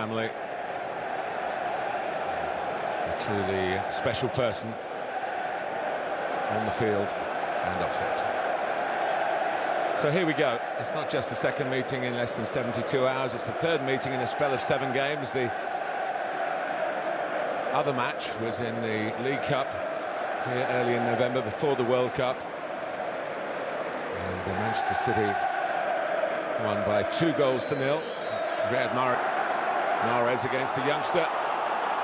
family, to the special person on the field and off it. So here we go. It's not just the second meeting in less than 72 hours, it's the third meeting in a spell of 7 games. The other match was in the League Cup here early in November, before the World Cup. And Manchester City won by 2-0. Riyad Mahrez against the youngster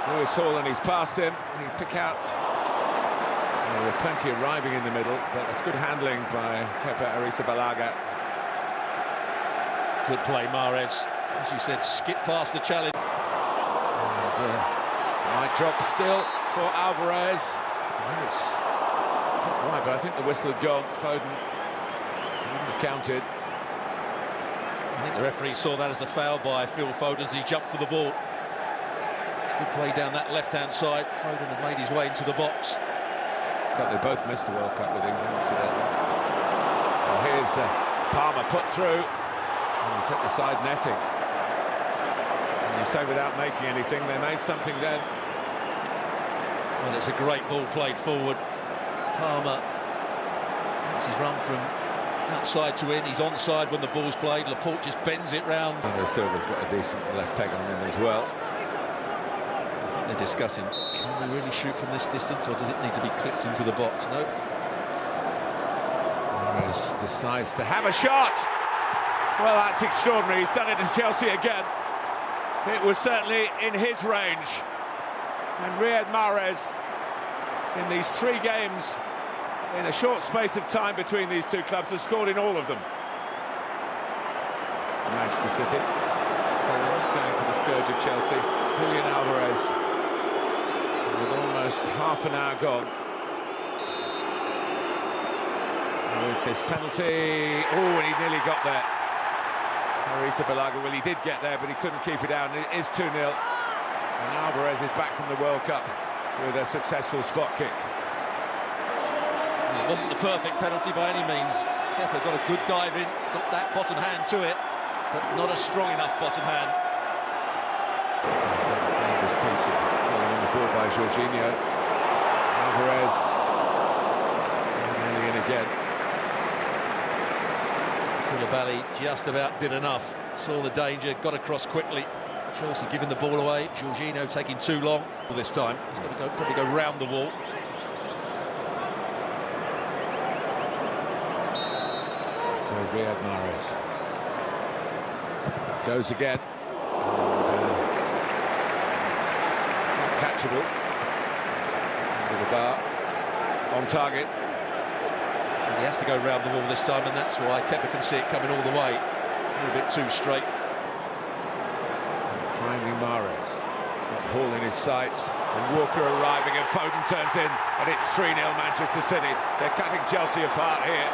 Lewis Hall, and he's past him, and he pick out. There were plenty arriving in the middle, but that's good handling by Kepa Arrizabalaga. Good play, Mahrez. As you said, skip past the challenge. And, might drop still for Alvarez. I think it's not right, but I think the whistle had gone. Foden wouldn't have counted. I think the referee saw that as a foul by Phil Foden as he jumped for the ball. Good play down that left-hand side. Foden had made his way into the box. They both missed the World Cup with England, incidentally. Well, here's Palmer put through, and he's hit the side netting. And you say without making anything, they made something then. Well, it's a great ball played forward. Palmer makes his run from outside to in. He's onside when the ball's played. Laporte just bends it round. Silva's got a decent left peg on him as well. They're discussing, can we really shoot from this distance, or does it need to be clipped into the box? No. Mahrez decides to have a shot. Well, that's extraordinary. He's done it to Chelsea again. It was certainly in his range. And Riyad Mahrez, in these 3 games, in a short space of time between these two clubs, has scored in all of them. Manchester City. So they're not going to the scourge of Chelsea. Julian Alvarez, with almost half an hour gone. With this penalty, and he nearly got there. Arrizabalaga, well, he did get there, but he couldn't keep it down. It is 2-0, and Alvarez is back from the World Cup with a successful spot kick. It wasn't the perfect penalty by any means. Kepa got a good dive in, got that bottom hand to it, but not a strong enough bottom hand. Dangerous piece of following on the ball by Jorginho. Alvarez nearly in again. Koulibaly just about did enough. Saw the danger, got across quickly. Chelsea giving the ball away. Jorginho taking too long this time. He's going to probably go round the wall. So Riyad Mahrez goes again. Catchable under the bar, on target. And he has to go round the wall this time, and that's why Kepa can see it coming all the way. It's a little bit too straight. And finding Mahrez, got Hall in his sights, and Walker arriving, and Foden turns in, and it's 3-0 Manchester City. They're cutting Chelsea apart here.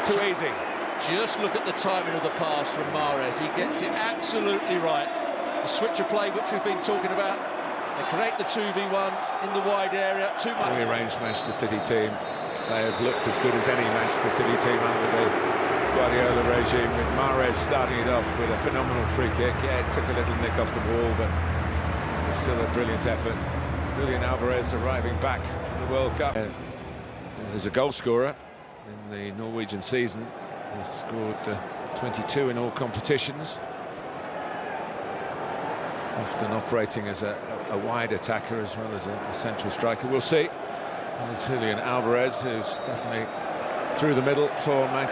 Too easy. Just look at the timing of the pass from Mahrez. He gets it absolutely right. The switch of play, which we've been talking about. They create the 2v1 in the wide area. Too much. The arranged Manchester City team. They have looked as good as any Manchester City team under the Guardiola regime, with Mahrez starting it off with a phenomenal free kick. Yeah, it took a little nick off the ball, but it's still a brilliant effort. Julian Alvarez arriving back from the World Cup. As a goal scorer in the Norwegian season. He's scored 22 in all competitions. Often operating as a wide attacker as well as a central striker. We'll see. There's Julian Alvarez, who's definitely through the middle for Man.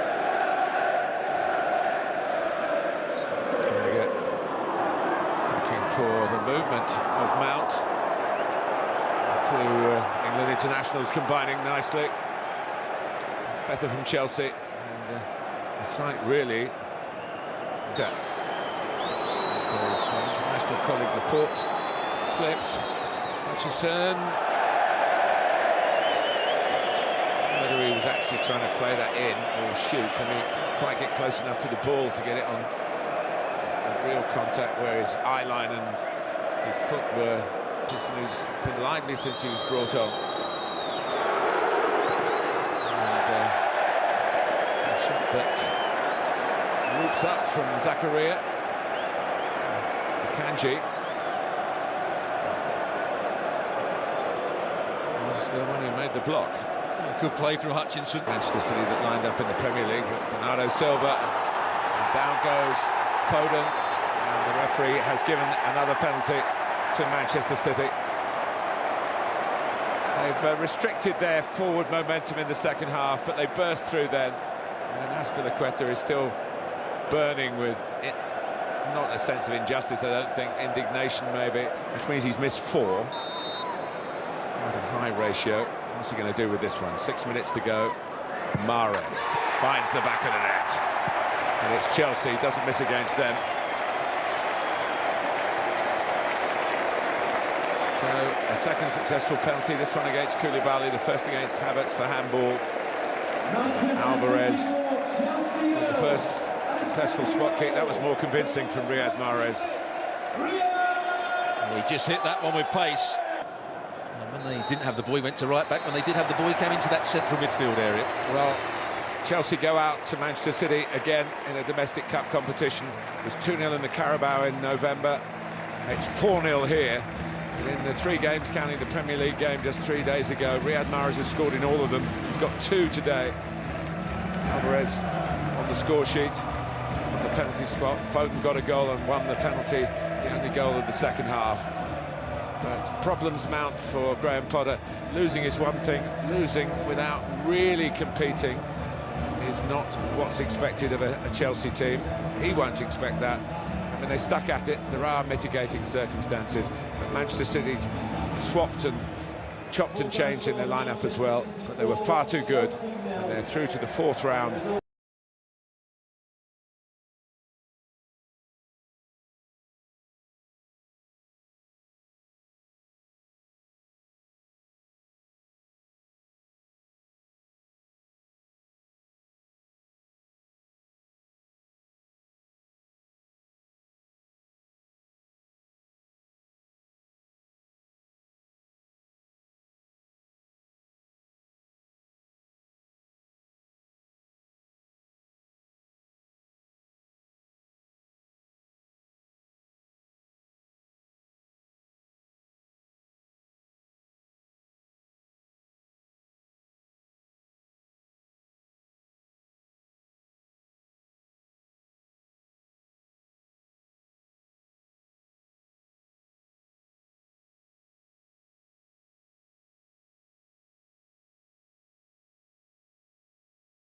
Looking for the movement of Mount. Two England internationals combining nicely. It's better from Chelsea. And the sight really. His international colleague Laporte slips. Hutchison. Whether he was actually trying to play that in or shoot, and he didn't quite get close enough to the ball to get it on a real contact where his eye line and his foot were. Hutchison, who's been lively since he was brought on. And But loops up from Zakaria. Kanji was the one who made the block. Good play from Hutchinson. Manchester City that lined up in the Premier League with Bernardo Silva. And down goes Foden. And the referee has given another penalty to Manchester City. They've restricted their forward momentum in the second half, but they burst through then. And Azpilicueta is still burning with it. Not a sense of injustice, I don't think, indignation maybe, which means he's missed 4. Quite a high ratio. What's he going to do with this one? 6 minutes to go. Mahrez finds the back of the net. And it's Chelsea, doesn't miss against them. So, a second successful penalty, this one against Koulibaly, the first against Havertz for handball. Alvarez, the first successful spot kick, that was more convincing from Riyad Mahrez. He just hit that one with pace. And when they didn't have the ball, he went to right back. When they did have the ball, he came into that central midfield area. Well, Chelsea go out to Manchester City again in a domestic cup competition. It was 2-0 in the Carabao in November. It's 4-0 here. In the 3 games, counting the Premier League game just 3 days ago, Riyad Mahrez has scored in all of them. He's got 2 today. Alvarez on the score sheet, on the penalty spot. Foden got a goal and won the penalty, the only goal of the second half. But problems mount for Graham Potter. Losing is one thing, losing without really competing is not what's expected of a Chelsea team. He won't expect that. When they stuck at it, there are mitigating circumstances. But Manchester City swapped and chopped and changed in their lineup as well, but they were far too good, and they're through to the 4th round.